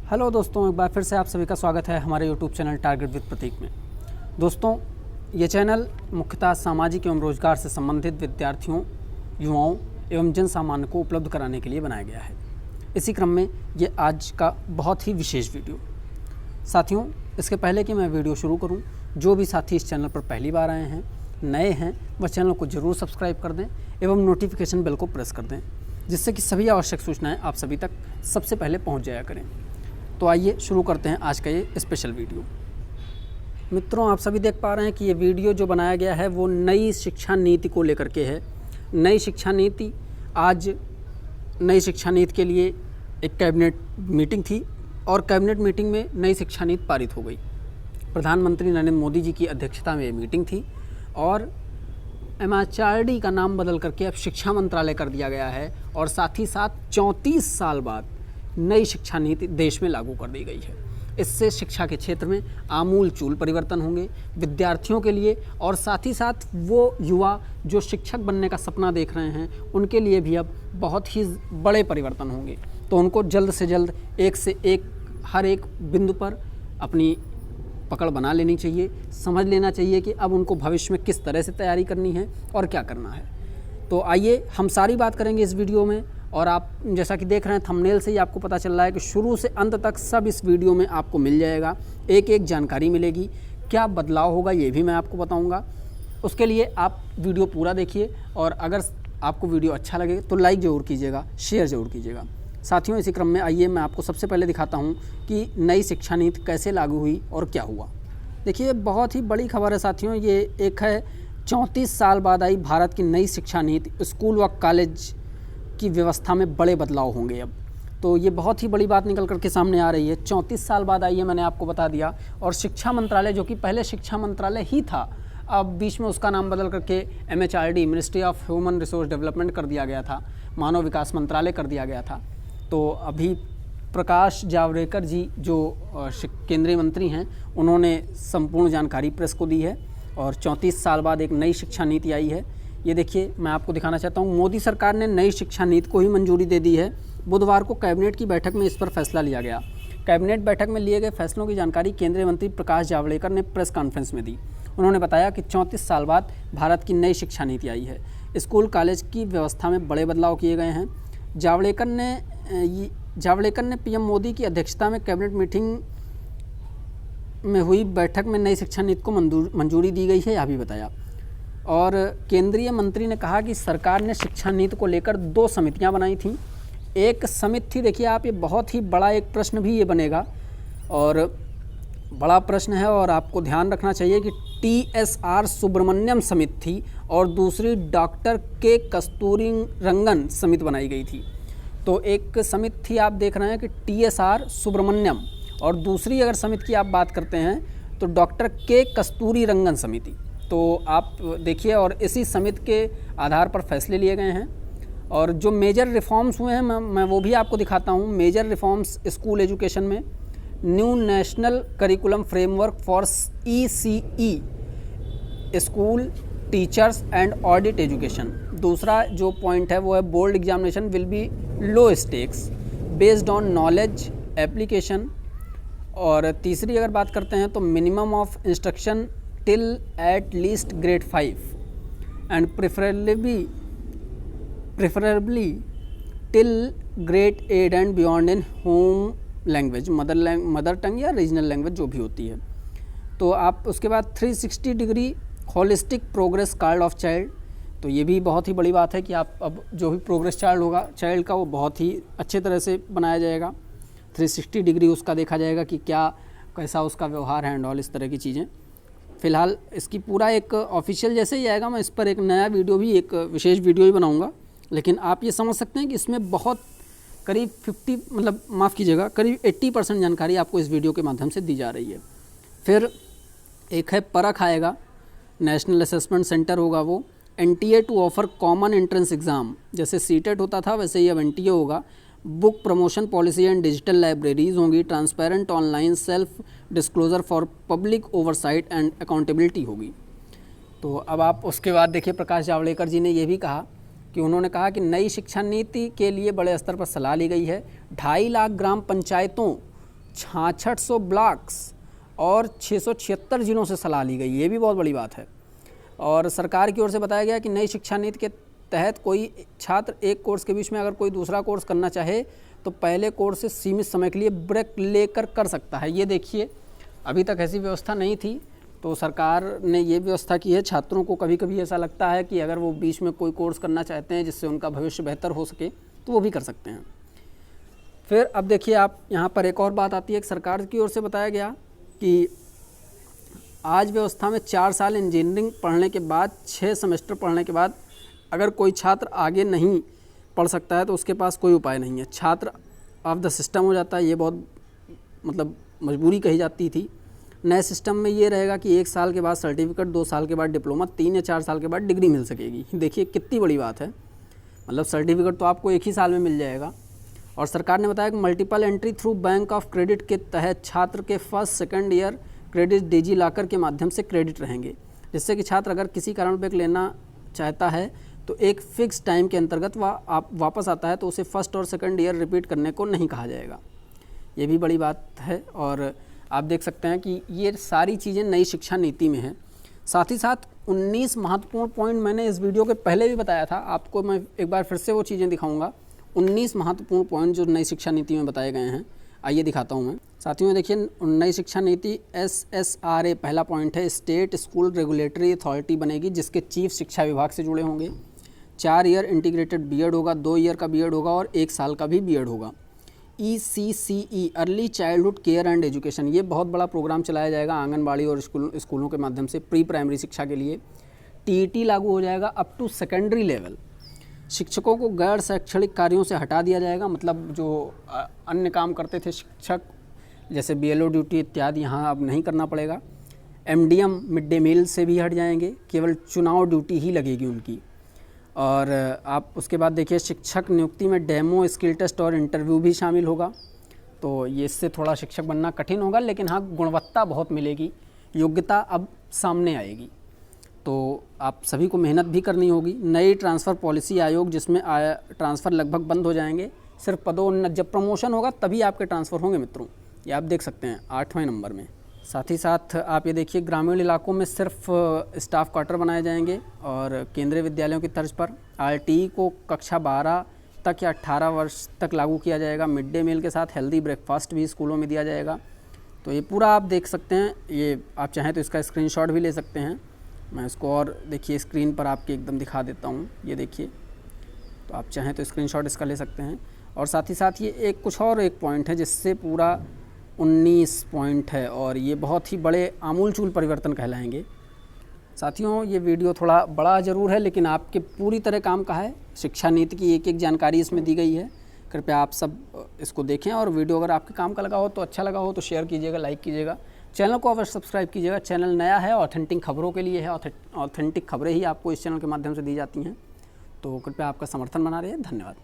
Hello दोस्तों, एक बार फिर से आप सभी का स्वागत है हमारे यूट्यूब चैनल टारगेट विद प्रतीक में। दोस्तों, ये चैनल मुख्यतः सामाजिक एवं रोजगार से संबंधित विद्यार्थियों, युवाओं एवं जन सामान्य को उपलब्ध कराने के लिए बनाया गया है। इसी क्रम में ये आज का बहुत ही विशेष वीडियो। साथियों, इसके पहले कि मैं वीडियो शुरू करूँ, जो भी साथी इस चैनल पर पहली बार आए हैं, नए हैं, वह चैनल को ज़रूर सब्सक्राइब कर दें एवं नोटिफिकेशन बेल को प्रेस कर दें, जिससे कि सभी आवश्यक सूचनाएं आप सभी तक सबसे पहले पहुंच जाया करें। तो आइए शुरू करते हैं आज का ये स्पेशल वीडियो। मित्रों, आप सभी देख पा रहे हैं कि ये वीडियो जो बनाया गया है वो नई शिक्षा नीति को लेकर के है। नई शिक्षा नीति, आज नई शिक्षा नीति के लिए एक कैबिनेट मीटिंग थी और कैबिनेट मीटिंग में नई शिक्षा नीति पारित हो गई। प्रधानमंत्री नरेंद्र मोदी जी की अध्यक्षता में ये मीटिंग थी और MHRD का नाम बदल करके अब शिक्षा मंत्रालय कर दिया गया है और साथ ही साथ 34 साल बाद नई शिक्षा नीति देश में लागू कर दी गई है। इससे शिक्षा के क्षेत्र में आमूल चूल परिवर्तन होंगे विद्यार्थियों के लिए, और साथ ही साथ वो युवा जो शिक्षक बनने का सपना देख रहे हैं उनके लिए भी अब बहुत ही बड़े परिवर्तन होंगे। तो उनको जल्द से जल्द एक से एक हर एक बिंदु पर अपनी पकड़ बना लेनी चाहिए, समझ लेना चाहिए कि अब उनको भविष्य में किस तरह से तैयारी करनी है और क्या करना है। तो आइए हम सारी बात करेंगे इस वीडियो में, और आप जैसा कि देख रहे हैं थंबनेल से ही आपको पता चल रहा है कि शुरू से अंत तक सब इस वीडियो में आपको मिल जाएगा, एक एक जानकारी मिलेगी। क्या बदलाव होगा ये भी मैं आपको बताऊंगा। उसके लिए आप वीडियो पूरा देखिए, और अगर आपको वीडियो अच्छा लगे तो लाइक ज़रूर कीजिएगा, शेयर ज़रूर कीजिएगा। साथियों, इसी क्रम में आइए मैं आपको सबसे पहले दिखाता हूँ कि नई शिक्षा नीति कैसे लागू हुई और क्या हुआ। देखिए, बहुत ही बड़ी खबर है साथियों। ये एक है 34 साल बाद आई भारत की नई शिक्षा नीति। स्कूल व कॉलेज की व्यवस्था में बड़े बदलाव होंगे अब। तो ये बहुत ही बड़ी बात निकल करके सामने आ रही है। 34 साल बाद आई है, मैंने आपको बता दिया। और शिक्षा मंत्रालय, जो कि पहले शिक्षा मंत्रालय ही था, अब बीच में उसका नाम बदल करके MHRD, ministry of human resource development कर दिया गया था, मानव विकास मंत्रालय कर दिया गया था। तो अभी प्रकाश जावड़ेकर जी जो केंद्रीय मंत्री हैं, उन्होंने संपूर्ण जानकारी प्रेस को दी है और 34 साल बाद एक नई शिक्षा नीति आई है। ये देखिए, मैं आपको दिखाना चाहता हूँ। मोदी सरकार ने नई शिक्षा नीति को ही मंजूरी दे दी है। बुधवार को कैबिनेट की बैठक में इस पर फैसला लिया गया। कैबिनेट बैठक में लिए गए फैसलों की जानकारी केंद्रीय मंत्री प्रकाश जावड़ेकर ने प्रेस कॉन्फ्रेंस में दी। उन्होंने बताया कि 34 साल बाद भारत की नई शिक्षा नीति आई है। स्कूल कॉलेज की व्यवस्था में बड़े बदलाव किए गए हैं। जावड़ेकर ने PM मोदी की अध्यक्षता में कैबिनेट मीटिंग में हुई बैठक में नई शिक्षा नीति को मंजूरी दी गई है, यह भी बताया। और केंद्रीय मंत्री ने कहा कि सरकार ने शिक्षा नीति को लेकर 2 समितियां बनाई थीं। एक समिति थी, देखिए आप, ये बहुत ही बड़ा एक प्रश्न भी ये बनेगा और बड़ा प्रश्न है, और आपको ध्यान रखना चाहिए कि TSR सुब्रमण्यम समिति थी और दूसरी डॉक्टर के कस्तूरीरंगन समिति बनाई गई थी। तो एक समिति थी, आप देख रहे हैं कि TSR सुब्रमण्यम, और दूसरी अगर समिति की आप बात करते हैं तो डॉक्टर के कस्तूरीरंगन समिति। तो आप देखिए, और इसी समिति के आधार पर फैसले लिए गए हैं। और जो मेजर रिफॉर्म्स हुए हैं मैं वो भी आपको दिखाता हूँ। मेजर रिफॉर्म्स स्कूल एजुकेशन में new national curriculum framework for ECE, school teachers and audit education. दूसरा जो पॉइंट है वो है board examination will be low stakes based on knowledge application. और तीसरी अगर बात करते हैं तो minimum of instruction till at least grade 5 and preferably till grade 8 and beyond in home language, mother tongue या रीजनल लैंग्वेज जो भी होती है। तो आप उसके बाद 360 degree holistic progress card of child. तो ये भी बहुत ही बड़ी बात है कि आप अब जो भी प्रोग्रेस चाइल्ड होगा चाइल्ड का, वो बहुत ही अच्छे तरह से बनाया जाएगा। 360 डिग्री उसका देखा जाएगा कि क्या कैसा उसका व्यवहार है एंड ऑल, इस तरह की चीज़ें। फ़िलहाल इसकी पूरा एक ऑफिशियल जैसे ही आएगा, मैं इस पर एक नया वीडियो भी, एक विशेष वीडियो ही बनाऊंगा। लेकिन आप ये समझ सकते हैं कि इसमें बहुत करीब 50, मतलब माफ़ कीजिएगा, करीब 80% जानकारी आपको इस वीडियो के माध्यम से दी जा रही है। फिर एक है परख आएगा, नेशनल असेसमेंट सेंटर होगा वो। NTA to offer common entrance exam, जैसे CTET होता था वैसे ही अब NTA होगा। Book promotion policy and digital libraries होंगी। Transparent online self disclosure for public oversight and accountability होगी। तो अब आप उसके बाद देखिए, प्रकाश जावड़ेकर जी ने यह भी कहा कि उन्होंने कहा कि नई शिक्षा नीति के लिए बड़े स्तर पर सलाह ली गई है। 2.5 लाख ग्राम पंचायतों 6600 ब्लॉक्स और 676 जिलों से सलाह ली गई। ये भी बहुत बड़ी बात है। और सरकार की ओर से बताया गया कि नई शिक्षा नीति के तहत कोई छात्र एक कोर्स के बीच में अगर कोई दूसरा कोर्स करना चाहे तो पहले कोर्स से सीमित समय के लिए ब्रेक लेकर कर सकता है। ये देखिए, अभी तक ऐसी व्यवस्था नहीं थी, तो सरकार ने ये व्यवस्था की है। छात्रों को कभी कभी ऐसा लगता है कि अगर वो बीच में कोई कोर्स करना चाहते हैं जिससे उनका भविष्य बेहतर हो सके तो वो भी कर सकते हैं। फिर अब देखिए आप, यहाँ पर एक और बात आती है कि सरकार की ओर से बताया गया कि आज व्यवस्था में 4 साल इंजीनियरिंग पढ़ने के बाद 6 सेमेस्टर पढ़ने के बाद अगर कोई छात्र आगे नहीं पढ़ सकता है तो उसके पास कोई उपाय नहीं है, छात्र ऑफ द सिस्टम हो जाता है। ये बहुत मतलब मजबूरी कही जाती थी। नए सिस्टम में ये रहेगा कि 1 साल के बाद सर्टिफिकेट, 2 साल के बाद डिप्लोमा, 3 या 4 साल के बाद डिग्री मिल सकेगी। देखिए कितनी बड़ी बात है, मतलब सर्टिफिकेट तो आपको 1 ही साल में मिल जाएगा। और सरकार ने बताया कि multiple entry through bank of credit के तहत छात्र के first second year credit digi locker के माध्यम से क्रेडिट रहेंगे, जिससे कि छात्र अगर किसी कारण ब्रेक लेना चाहता है तो एक फिक्स टाइम के अंतर्गत आप वापस आता है तो उसे फर्स्ट और सेकंड ईयर रिपीट करने को नहीं कहा जाएगा। ये भी बड़ी बात है। और आप देख सकते हैं कि ये सारी चीज़ें नई शिक्षा नीति में हैं। साथ ही साथ 19 महत्वपूर्ण पॉइंट मैंने इस वीडियो के पहले भी बताया था, आपको मैं एक बार फिर से वो चीज़ें दिखाऊंगा। 19 महत्वपूर्ण पॉइंट जो नई शिक्षा नीति में बताए गए हैं, आइए दिखाता हूँ मैं। साथियों देखिए, नई शिक्षा नीति SSRA पहला पॉइंट है, स्टेट स्कूल रेगुलेटरी अथॉरिटी बनेगी जिसके चीफ शिक्षा विभाग से जुड़े होंगे। 4 ईयर इंटीग्रेटेड बीएड होगा, 2 ईयर का बीएड होगा और 1 साल का भी बीएड होगा। ECCE early childhood care and education, ये बहुत बड़ा प्रोग्राम चलाया जाएगा आंगनबाड़ी और स्कूलों के माध्यम से प्री प्राइमरी शिक्षा के लिए। TET लागू हो जाएगा अप टू सेकेंडरी लेवल। शिक्षकों को गैर शैक्षणिक कार्यों से हटा दिया जाएगा, मतलब जो अन्य काम करते थे शिक्षक जैसे BLO ड्यूटी इत्यादि यहाँ अब नहीं करना पड़ेगा। MDM मिड डे मील से भी हट जाएंगे, केवल चुनाव ड्यूटी ही लगेगी उनकी। और आप उसके बाद देखिए, शिक्षक नियुक्ति में डेमो, स्किल टेस्ट और इंटरव्यू भी शामिल होगा। तो ये इससे थोड़ा शिक्षक बनना कठिन होगा, लेकिन हाँ गुणवत्ता बहुत मिलेगी, योग्यता अब सामने आएगी। तो आप सभी को मेहनत भी करनी होगी। नई ट्रांसफ़र पॉलिसी आयोग, जिसमें ट्रांसफ़र लगभग बंद हो जाएंगे, सिर्फ पदोन्नत जब प्रमोशन होगा तभी आपके ट्रांसफ़र होंगे मित्रों। ये आप देख सकते हैं 8वें नंबर में। साथ ही साथ आप ये देखिए, ग्रामीण इलाकों में सिर्फ स्टाफ क्वार्टर बनाए जाएंगे और केंद्रीय विद्यालयों की तर्ज पर। RTE को कक्षा 12 तक या 18 वर्ष तक लागू किया जाएगा। मिड डे मील के साथ हेल्दी ब्रेकफास्ट भी स्कूलों में दिया जाएगा। तो ये पूरा आप देख सकते हैं, ये आप चाहें तो इसका स्क्रीनशॉट भी ले सकते हैं। मैं इसको और देखिए स्क्रीन पर आपके एकदम दिखा देता हूँ, ये देखिए। तो आप चाहें तो स्क्रीनशॉट इसका ले सकते हैं। और साथ ही साथ ये एक पॉइंट है जिससे पूरा 19 पॉइंट है और ये बहुत ही बड़े आमूलचूल परिवर्तन कहलाएंगे। साथियों, ये वीडियो थोड़ा बड़ा ज़रूर है लेकिन आपके पूरी तरह काम का है। शिक्षा नीति की एक जानकारी इसमें दी गई है। कृपया आप सब इसको देखें और वीडियो अगर आपके काम का लगा हो तो अच्छा लगा हो तो शेयर कीजिएगा, लाइक कीजिएगा, चैनल को अवश्य सब्सक्राइब कीजिएगा। चैनल नया है, ऑथेंटिक खबरों के लिए है, ऑथेंटिक खबरें ही आपको इस चैनल के माध्यम से दी जाती हैं। तो कृपया आपका समर्थन बना रहे। धन्यवाद।